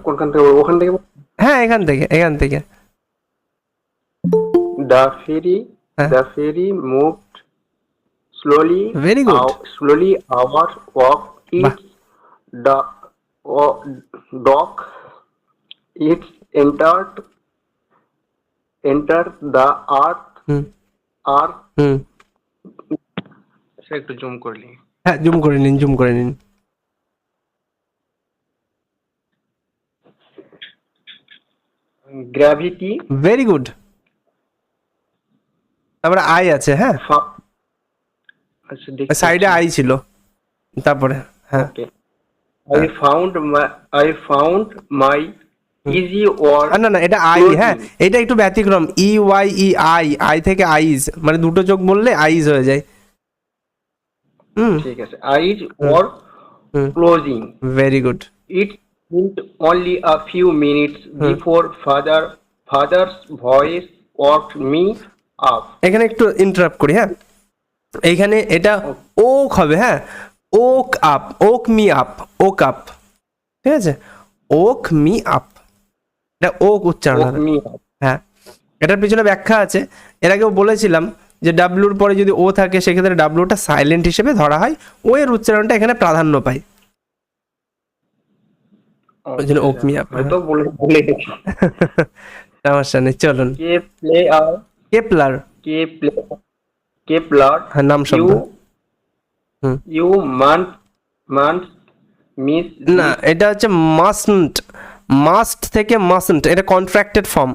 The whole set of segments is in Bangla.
কোনখান থেকে ওখান থেকে? হ্যাঁ এখান থেকে দ্য ফেরি, হ্যাঁ the ferry moved slowly, very good slowly hours of বাহ its the dock. It entered the earth. Hmm earth হুম সে একটু জুম করলি। হ্যাঁ জুম করে নিন গ্র্যাভিটি, ভেরি গুড তারপরে আই আছে হ্যাঁ আচ্ছা দেখতে সাইডে আই ছিল তারপরে হ্যাঁ ওকে। I found my easy or না এটা আই হ্যাঁ এটা একটু ব্যতিক্রম E Y E I I থেকে আইজ মানে দুটো চোখ বললে আইজ হয়ে যায় হুম ঠিক আছে। eyes were closing. Very good It seemed only a few minutes before father's voice woke me up. এখানে একটু ইন্টারাপ্ট করি হ্যাঁ এইখানে এটা ওক হবে হ্যাঁ ওক মি আপ ঠিক আছে ওক মি আপ এটা ওক উচ্চারণ Woke হবে me up. হ্যাঁ এটার পিছনে ব্যাখ্যা আছে এর আগেও বলেছিলাম যে ডাব্লুর পরে যদি ও থাকে সেক্ষেত্রে ডাব্লুটা সাইলেন্ট হিসেবে ধরা হয় ও এর উচ্চারণটা এখানে প্রাধান্য পায় ওই জন্য ওক মি আপ হয়তো বলে গেছি। সমস্যা নেই চলুন কেপলার Kepler. হ্যাঁ নাম শব্দ You must miss না এটা হচ্ছে মাস্ট থেকে মাস্টন্ট এটা কন্ট্রাক্টেড ফর্ম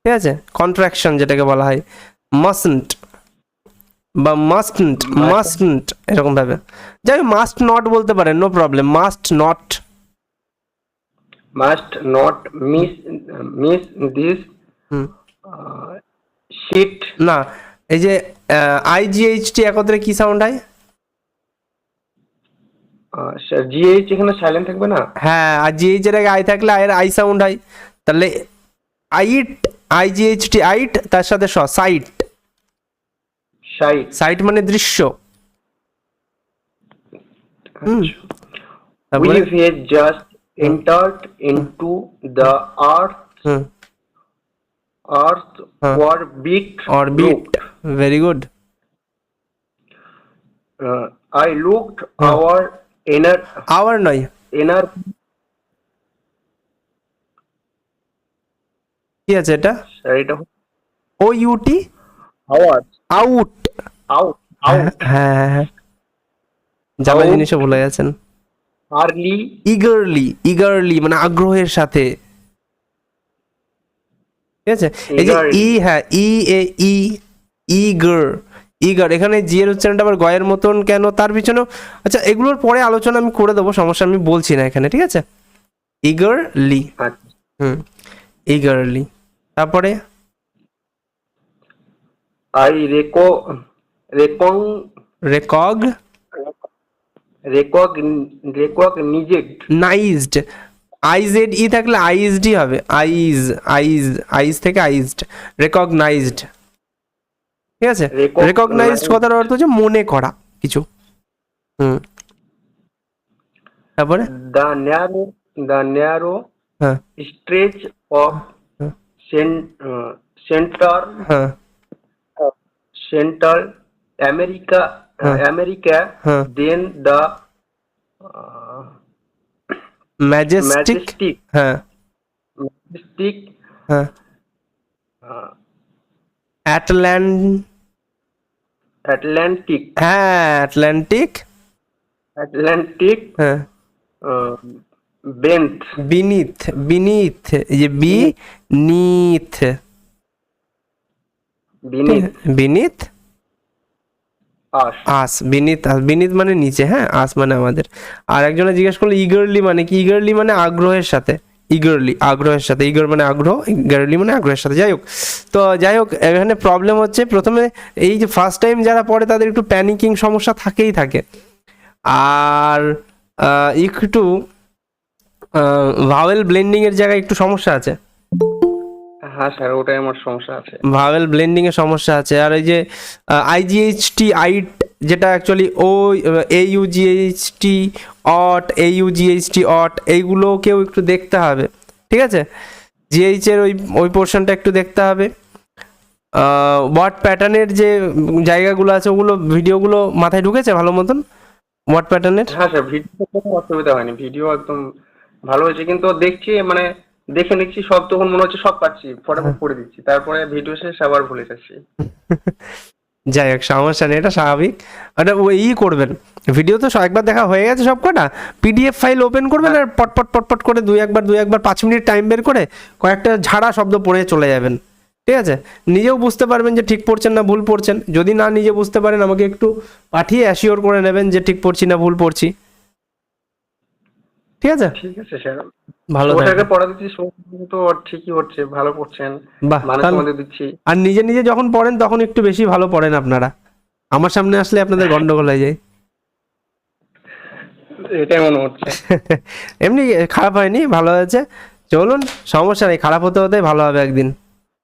ঠিক আছে কন্ট্রাকশন যেটাকে বলা হয় মাস্টন্ট বা মাস্টন্ট এরকম ভাবে যাই মাস্ট নট বলতে পারেন no problem must not miss this sheet. না এই যে আইজিএইচটি একত্রে কি সাউন্ড হয় GH এখানে সাইলেন্ট থাকবে না? হ্যাঁ আর জিএইচ এর আগে আই থাকলে আয়ের আই সাউন্ড হয় তাহলে আইজিএইচটি আইট তার সাথে সাইট সাইট মানে দৃশ্য We had just entered into the earth orbit. Very good. I looked our নয় কি আছে এটা ও ইউটি আউট হ্যাঁ জানা জিনিসও ভুলে গেছেন ইগারলি মানে আগ্রহের সাথে ঠিক আছে এই যে ই হ্যাঁ ইগার এখানে জি এর উচ্চারণটা আবার গয়ের মতন কেন তার পিছনে আচ্ছা এগুলোর পরে আলোচনা আমি করে দেবো সমস্যা আমি বলছি না এখানে ঠিক আছে ইগারলি ইগারলি তারপরে recognized আইজেড ই থাকলে আইজডি হবে আইজ থেকে আইজড রেকগনাইজড ঠিক আছে রেকগনাইজড কথার অর্থ হচ্ছে মনে করা কিছু তারপরে the narrow stretch of central America then the majestic Atlantic beneath ये beneath beneath মানে নিচে হ্যাঁ আস মানে আমাদের আর একজনে জিজ্ঞেস করলো ইগারলি মানে কি ইগারলি মানে আগ্রহের সাথে আগ্রহের সাথে ইগার মানে আগ্রহ ইগারলি মানে আগ্রহের সাথে যাই হোক এখানে প্রবলেম হচ্ছে প্রথমে এই যে ফার্স্ট টাইম যারা পড়ে তাদের একটু প্যানিকিং সমস্যা থাকে আর একটু ভাওয়েল ব্লেন্ডিং এর জায়গায় একটু সমস্যা আছে হ্যাঁ স্যার ওটাই আমার সমস্যা আছে ভাওয়েল ব্লেন্ডিং এর সমস্যা আছে আর এই যে আইজিএইচটি যেটা অ্যাকচুয়ালি ও AUGHT অট AUGHT অট এইগুলোকেও একটু দেখতে হবে, ঠিক আছে? GH এর ওই পোর্শনটা একটু দেখতে হবে। ওয়ার্ড প্যাটার্নের যে জায়গাগুলো আছে ওগুলো ভিডিওগুলো মাথায় ঢুকেছে ভালো মতন ওয়ার্ড প্যাটার্নের? হ্যাঁ স্যার, ভিডিও কোনো অসুবিধা হয়নি, ভিডিও একদম ভালো হয়েছে, কিন্তু দেখছি মানে দেখে নিচ্ছি সব, তখন মনে হচ্ছে সব পাচ্ছি, ফটাফট করে দিচ্ছি, তারপরে ভিডিও শেষ আবার ভুলে যাচ্ছি। যাই হোক, সমস্যা নেই, এটা স্বাভাবিক। ওটা ওই করবেন, ভিডিও তো একবার দেখা হয়ে গেছে সব কটা, PDF ফাইল ওপেন করবেন আর পটপট পটপট করে দুই একবার 5 মিনিট টাইম বের করে কয়েকটা ঝাড়া শব্দ পড়ে চলে যাবেন, ঠিক আছে? নিজেও বুঝতে পারবেন যে ঠিক পড়ছেন না ভুল পড়ছেন। যদি না নিজে বুঝতে পারেন আমাকে একটু পাঠিয়ে অ্যাসিওর করে নেবেন যে ঠিক পড়ছি না ভুল পড়ছি, ঠিক আছে? ঠিক আছে স্যার, ভালো ওটাকে থাকবেন। পড়া দিচ্ছি, তো ঠিকই হচ্ছে, ভালো পড়ছেন, বাহ, মানে তাহলে তোমাদের দিচ্ছি। আর নিজে নিজে যখন পড়েন তখন একটু বেশি ভালো পড়েন আপনারা, আমার সামনে আসলে আপনাদের গন্ডগোল হয়ে যায়। এটাই মনে হচ্ছে। এমনি খারাপ হয়নি, ভালো হয়েছে। চলুন, সমস্যা নেই, খারাপ হতে হতে ভালো হবে একদিন।